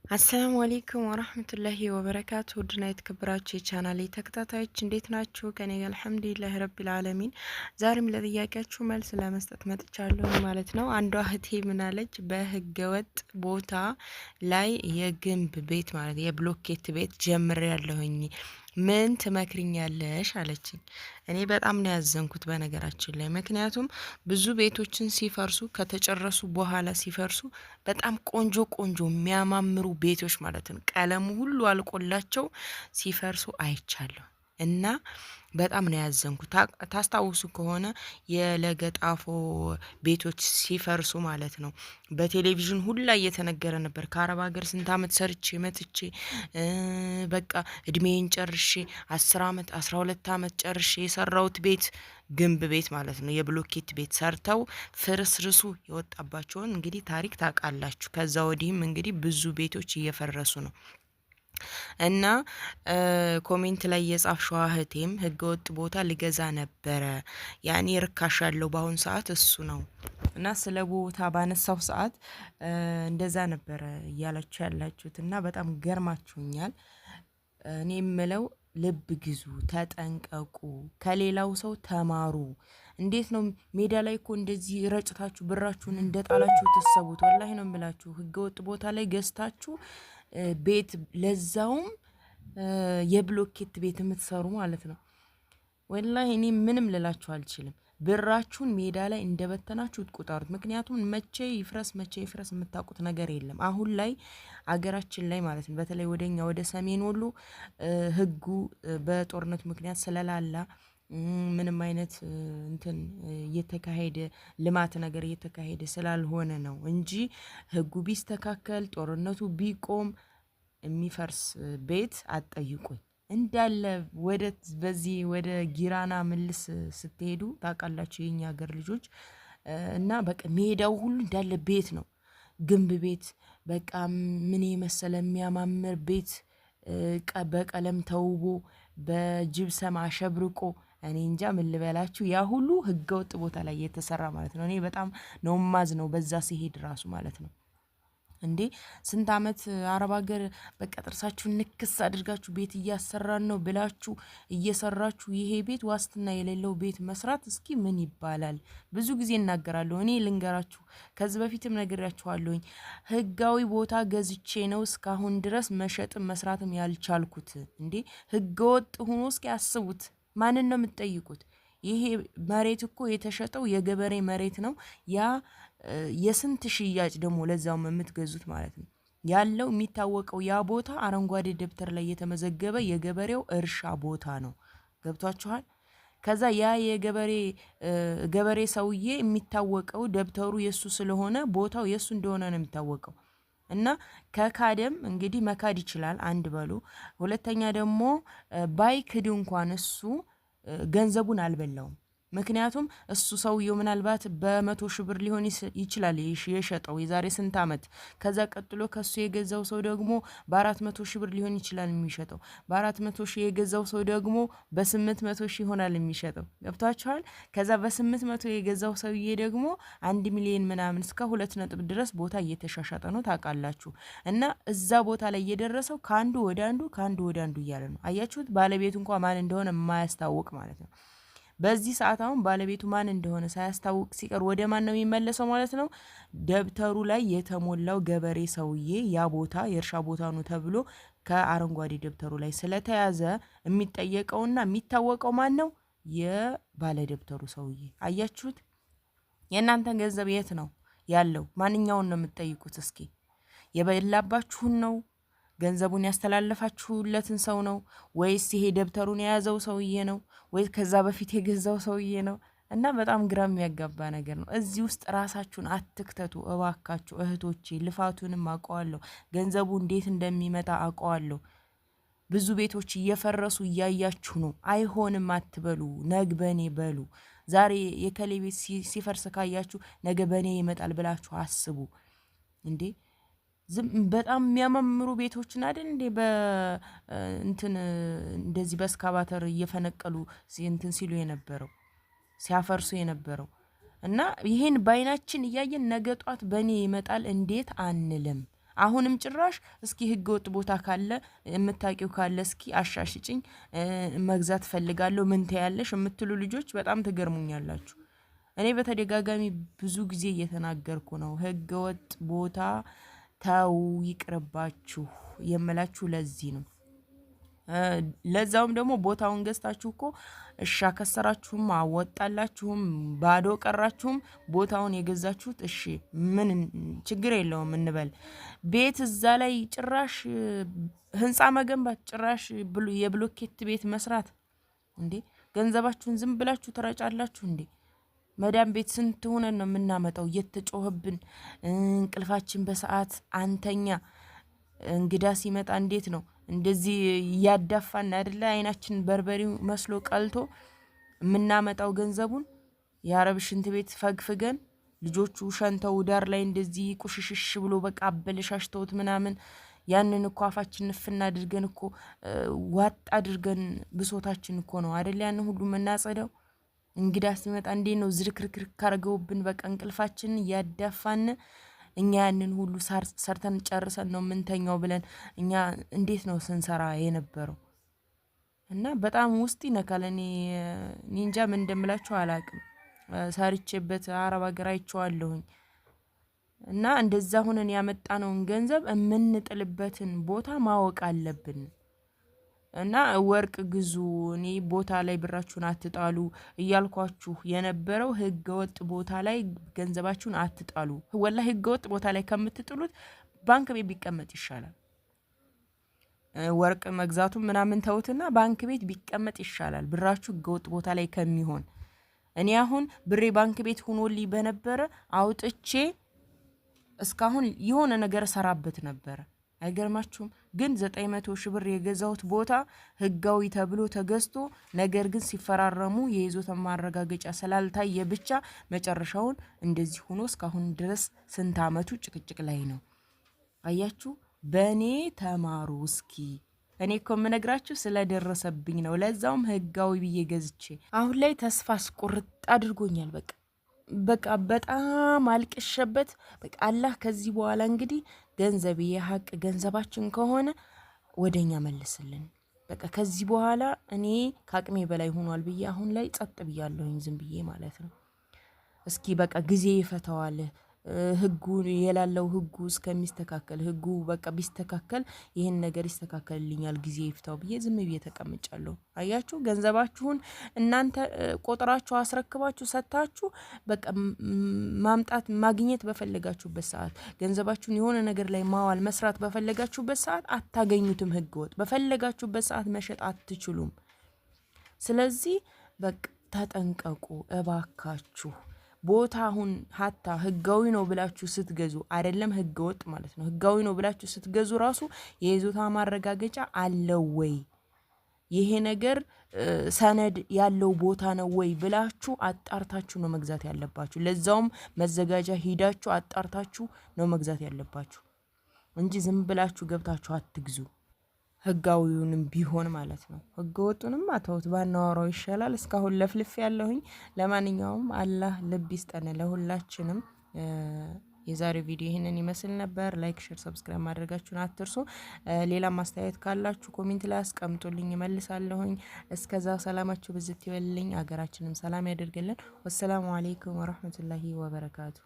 አሰላሙ አለይኩም ወራህመቱላሂ ወበረካቱ ውድና የተከበራችሁ የቻናሌ ተከታታዮች እንዴት ናችሁ? ከኔ ጋር አልሐምዱሊላህ ረቢል ዓለሚን። ዛሬም ለጥያቄያችሁ መልስ ለመስጠት መጥቻለሁ ማለት ነው። አንዷ እህቴ ምናለች፣ በህገወጥ ቦታ ላይ የግንብ ቤት ማለት የብሎኬት ቤት ጀምሬያለሁኝ፣ ምን ትመክሪኛለሽ አለችኝ። እኔ በጣም ነው ያዘንኩት በነገራችን ላይ። ምክንያቱም ብዙ ቤቶችን ሲፈርሱ ከተጨረሱ በኋላ ሲፈርሱ በጣም ቆንጆ ቆንጆ የሚያማምሩ ቤቶች ማለት ነው ቀለሙ ሁሉ አልቆላቸው ሲፈርሱ አይቻለሁ እና በጣም ነው ያዘንኩት። ታስታውሱ ከሆነ የለገጣፎ ቤቶች ሲፈርሱ ማለት ነው በቴሌቪዥን ሁላ እየተነገረ ነበር። ከአረብ ሀገር ስንት አመት ሰርቼ መጥቼ በቃ እድሜን ጨርሼ 10 አመት 12 አመት ጨርሼ የሰራውት ቤት ግንብ ቤት ማለት ነው የብሎኬት ቤት ሰርተው ፍርስርሱ የወጣባቸውን እንግዲህ ታሪክ ታውቃላችሁ። ከዛ ወዲህም እንግዲህ ብዙ ቤቶች እየፈረሱ ነው። እና ኮሜንት ላይ የጻፍሽው እህቴም ህገወጥ ቦታ ልገዛ ነበረ፣ ያኔ ርካሽ ያለው በአሁን ሰዓት እሱ ነው። እና ስለ ቦታ ባነሳው ሰዓት እንደዛ ነበረ እያላችሁ ያላችሁት እና በጣም ገርማችሁኛል። እኔ የምለው ልብ ግዙ፣ ተጠንቀቁ፣ ከሌላው ሰው ተማሩ። እንዴት ነው ሜዳ ላይ እኮ እንደዚህ ረጭታችሁ ብራችሁን እንደጣላችሁ ተሰቡት። ወላሂ ነው የምላችሁ ህገወጥ ቦታ ላይ ገዝታችሁ ቤት ለዛውም የብሎኬት ቤት የምትሰሩ ማለት ነው። ወላሂ እኔ ምንም ልላችሁ አልችልም። ብራችሁን ሜዳ ላይ እንደበተናችሁ ቁጠሩት። ምክንያቱም መቼ ይፍረስ የምታውቁት ነገር የለም። አሁን ላይ አገራችን ላይ ማለት ነው በተለይ ወደኛ ወደ ሰሜን ወሎ ህጉ በጦርነቱ ምክንያት ስለላላ ምንም አይነት እንትን እየተካሄደ ልማት ነገር እየተካሄደ ስላልሆነ ነው እንጂ ህጉ ቢስተካከል ጦርነቱ ቢቆም የሚፈርስ ቤት አትጠይቁኝ። እንዳለ በዚህ ወደ ጊራና ምልስ ስትሄዱ ታውቃላችሁ የኛ ሀገር ልጆች እና በቃ ሜዳው ሁሉ እንዳለ ቤት ነው፣ ግንብ ቤት በቃ ምን የመሰለ የሚያማምር ቤት በቀለም ተውቦ በጅብሰም አሸብርቆ እኔ እንጃ ምን ልበላችሁ። ያ ሁሉ ህገወጥ ቦታ ላይ የተሰራ ማለት ነው። እኔ በጣም ነው ማዝነው በዛ ሲሄድ ራሱ ማለት ነው። እንዴ ስንት አመት አረብ ሀገር በቃ ጥርሳችሁን ንክስ አድርጋችሁ ቤት እያሰራን ነው ብላችሁ እየሰራችሁ ይሄ ቤት ዋስትና የሌለው ቤት መስራት እስኪ ምን ይባላል? ብዙ ጊዜ እናገራለሁ። እኔ ልንገራችሁ፣ ከዚህ በፊትም ነግሬያችኋለሁኝ። ህጋዊ ቦታ ገዝቼ ነው እስካሁን ድረስ መሸጥም መስራትም ያልቻልኩት። እንዴ ህገወጥ ሆኖ እስኪ አስቡት። ማንን ነው የምትጠይቁት? ይሄ መሬት እኮ የተሸጠው የገበሬ መሬት ነው። ያ የስንት ሽያጭ ደግሞ ለዛው የምትገዙት ማለት ነው ያለው የሚታወቀው ያ ቦታ አረንጓዴ ደብተር ላይ የተመዘገበ የገበሬው እርሻ ቦታ ነው። ገብቷችኋል? ከዛ ያ ገበሬ ሰውዬ የሚታወቀው ደብተሩ የሱ ስለሆነ ቦታው የሱ እንደሆነ ነው የሚታወቀው። እና ከካደም እንግዲህ መካድ ይችላል አንድ በሉ። ሁለተኛ ደግሞ ባይክድ እንኳን እሱ ገንዘቡን አልበላውም። ምክንያቱም እሱ ሰውየው ምናልባት በ100,000 ብር ሊሆን ይችላል የሸጠው የዛሬ ስንት አመት። ከዛ ቀጥሎ ከሱ የገዛው ሰው ደግሞ በ400,000 ብር ሊሆን ይችላል የሚሸጠው። በ400,000 የገዛው ሰው ደግሞ በ800,000 ይሆናል የሚሸጠው። ገብቷችኋል? ከዛ በ800 የገዛው ሰውዬ ደግሞ 1 ሚሊዮን ምናምን እስከ 2 ነጥብ ድረስ ቦታ እየተሻሻጠ ነው ታውቃላችሁ። እና እዛ ቦታ ላይ የደረሰው ከአንዱ ወደ አንዱ እያለ ነው። አያችሁት? ባለቤቱ እንኳን ማን እንደሆነ የማያስታውቅ ማለት ነው። በዚህ ሰዓት አሁን ባለቤቱ ማን እንደሆነ ሳያስታውቅ ሲቀር ወደ ማን ነው የሚመለሰው ማለት ነው? ደብተሩ ላይ የተሞላው ገበሬ ሰውዬ ያ ቦታ የእርሻ ቦታ ነው ተብሎ ከአረንጓዴ ደብተሩ ላይ ስለተያዘ የሚጠየቀውና የሚታወቀው ማን ነው? የባለ ደብተሩ ሰውዬ። አያችሁት? የእናንተ ገንዘብ የት ነው ያለው? ማንኛውን ነው የምትጠይቁት? እስኪ የበላባችሁን ነው? ገንዘቡን ያስተላለፋችሁለትን ሰው ነው ወይስ ይሄ ደብተሩን የያዘው ሰውዬ ነው ወይስ ከዛ በፊት የገዛው ሰውዬ ነው? እና በጣም ግራ የሚያጋባ ነገር ነው። እዚህ ውስጥ ራሳችሁን አትክተቱ እባካችሁ እህቶቼ። ልፋቱንም አውቀዋለሁ፣ ገንዘቡ እንዴት እንደሚመጣ አውቀዋለሁ። ብዙ ቤቶች እየፈረሱ እያያችሁ ነው። አይሆንም አትበሉ፣ ነግ በኔ በሉ። ዛሬ የከሌ ቤት ሲፈርስ ካያችሁ ነገ በኔ ይመጣል ብላችሁ አስቡ። እንዴ በጣም የሚያማምሩ ቤቶችን አይደል እንዴ እንትን እንደዚህ በስካባተር እየፈነቀሉ እንትን ሲሉ የነበረው ሲያፈርሱ የነበረው። እና ይሄን ባይናችን እያየን ነገ ጧት በኔ ይመጣል እንዴት አንልም? አሁንም ጭራሽ እስኪ ህገ ወጥ ቦታ ካለ የምታውቂው ካለ እስኪ አሻሽጭኝ መግዛት ፈልጋለሁ ምን ታያለሽ የምትሉ ልጆች በጣም ትገርሙኛላችሁ። እኔ በተደጋጋሚ ብዙ ጊዜ እየተናገርኩ ነው፣ ህገ ወጥ ቦታ ተው ይቅርባችሁ የምላችሁ ለዚህ ነው። ለዛውም ደግሞ ቦታውን ገዝታችሁ እኮ እሺ ከሰራችሁም አወጣላችሁም ባዶ ቀራችሁም ቦታውን የገዛችሁት እሺ ምን ችግር የለውም እንበል። ቤት እዛ ላይ ጭራሽ ህንጻ መገንባት ጭራሽ የብሎኬት ቤት መስራት እንዴ! ገንዘባችሁን ዝም ብላችሁ ትረጫላችሁ እንዴ? መዳም ቤት ስንት ሆነን ነው የምናመጣው እየተጮህብን እንቅልፋችን በሰዓት አንተኛ። እንግዳ ሲመጣ እንዴት ነው እንደዚህ ያዳፋን አይደለ? አይናችን በርበሬው መስሎ ቀልቶ የምናመጣው ገንዘቡን የአረብ ሽንት ቤት ፈግፍገን ልጆቹ ሸንተው ዳር ላይ እንደዚህ ቁሽሽሽ ብሎ በቃ አበለሻሽተውት ምናምን ያንን እኮ አፋችን ንፍና አድርገን እኮ ዋጥ አድርገን ብሶታችን እኮ ነው አይደል ያንን ሁሉ የምናጸዳው። እንግዳ ሲመጣ እንዴት ነው ዝርክርክርክ አርገውብን በቃ እንቅልፋችን ያዳፋን። እኛ ያንን ሁሉ ሰርተን ጨርሰን ነው ምንተኛው ብለን እኛ እንዴት ነው ስንሰራ የነበረው? እና በጣም ውስጥ ይነካል። እኔ እንጃ ምን እንደምላችሁ አላቅም። ሰርቼበት አረብ ሀገር አይቼዋለሁኝ። እና እንደዛ ሆነን ያመጣነውን ገንዘብ የምንጥልበትን ቦታ ማወቅ አለብን። እና ወርቅ ግዙ፣ እኔ ቦታ ላይ ብራችሁን አትጣሉ እያልኳችሁ የነበረው ህገ ወጥ ቦታ ላይ ገንዘባችሁን አትጣሉ። ወላሂ ህገ ወጥ ቦታ ላይ ከምትጥሉት ባንክ ቤት ቢቀመጥ ይሻላል። ወርቅ መግዛቱ ምናምን ተውትና ባንክ ቤት ቢቀመጥ ይሻላል ብራችሁ ህገ ወጥ ቦታ ላይ ከሚሆን። እኔ አሁን ብሬ ባንክ ቤት ሆኖልኝ በነበረ አውጥቼ እስካሁን የሆነ ነገር ሰራበት ነበር። አይገርማችሁም? ግን 900 ሺህ ብር የገዛሁት ቦታ ህጋዊ ተብሎ ተገዝቶ ነገር ግን ሲፈራረሙ የይዞታ ማረጋገጫ ስላልታየ ብቻ መጨረሻውን እንደዚህ ሆኖ እስካሁን ድረስ ስንት አመቱ ጭቅጭቅ ላይ ነው። አያችሁ? በኔ ተማሩ እስኪ። እኔ እኮ የምነግራችሁ ስለደረሰብኝ ነው። ለዛውም ህጋዊ ብዬ ገዝቼ አሁን ላይ ተስፋ አስቆርጥ አድርጎኛል። በቃ በጣም አልቅሸበት። በቃ አላህ ከዚህ በኋላ እንግዲህ ገንዘብ የሀቅ ገንዘባችን ከሆነ ወደኛ መልስልን። በቃ ከዚህ በኋላ እኔ ከአቅሜ በላይ ሆኗል ብዬ አሁን ላይ ጸጥ ብያለሁኝ፣ ዝም ብዬ ማለት ነው። እስኪ በቃ ጊዜ ይፈታዋል። ህጉ የላለው ህጉ እስከሚስተካከል ህጉ በቃ ቢስተካከል ይሄን ነገር ይስተካከልልኛል ጊዜ ይፍታው ብዬ ዝም ብዬ ተቀምጫለሁ። አያችሁ? ገንዘባችሁን እናንተ ቆጥራችሁ አስረክባችሁ ሰጣችሁ በቃ ማምጣት ማግኘት በፈለጋችሁበት ሰዓት ገንዘባችሁን የሆነ ነገር ላይ ማዋል መስራት በፈለጋችሁበት ሰዓት አታገኙትም። ህገወጥ በፈለጋችሁበት ሰዓት መሸጥ አትችሉም። ስለዚህ በቃ ተጠንቀቁ እባካችሁ። ቦታ አሁን ሀታ ህጋዊ ነው ብላችሁ ስትገዙ አይደለም ህገወጥ ማለት ነው፣ ህጋዊ ነው ብላችሁ ስትገዙ ራሱ የይዞታ ማረጋገጫ አለው ወይ ይሄ ነገር ሰነድ ያለው ቦታ ነው ወይ ብላችሁ አጣርታችሁ ነው መግዛት ያለባችሁ። ለዛውም መዘጋጃ ሂዳችሁ አጣርታችሁ ነው መግዛት ያለባችሁ እንጂ ዝም ብላችሁ ገብታችሁ አትግዙ። ህጋዊውንም ቢሆን ማለት ነው። ህገወጡንም አተውት ባናወራው ይሻላል። እስካሁን ለፍልፍ ያለሁኝ። ለማንኛውም አላህ ልብ ይስጠን ለሁላችንም። የዛሬው ቪዲዮ ይሄንን ይመስል ነበር። ላይክ፣ ሼር፣ ሰብስክራይብ ማድረጋችሁን አትርሱ። ሌላ ማስተያየት ካላችሁ ኮሜንት ላይ አስቀምጡልኝ እመልሳለሁኝ። እስከዛ ሰላማችሁ ብዝት ይበልልኝ፣ ሀገራችንም ሰላም ያደርግልን። ወሰላሙ አለይኩም ወራህመቱላሂ ወበረካቱ።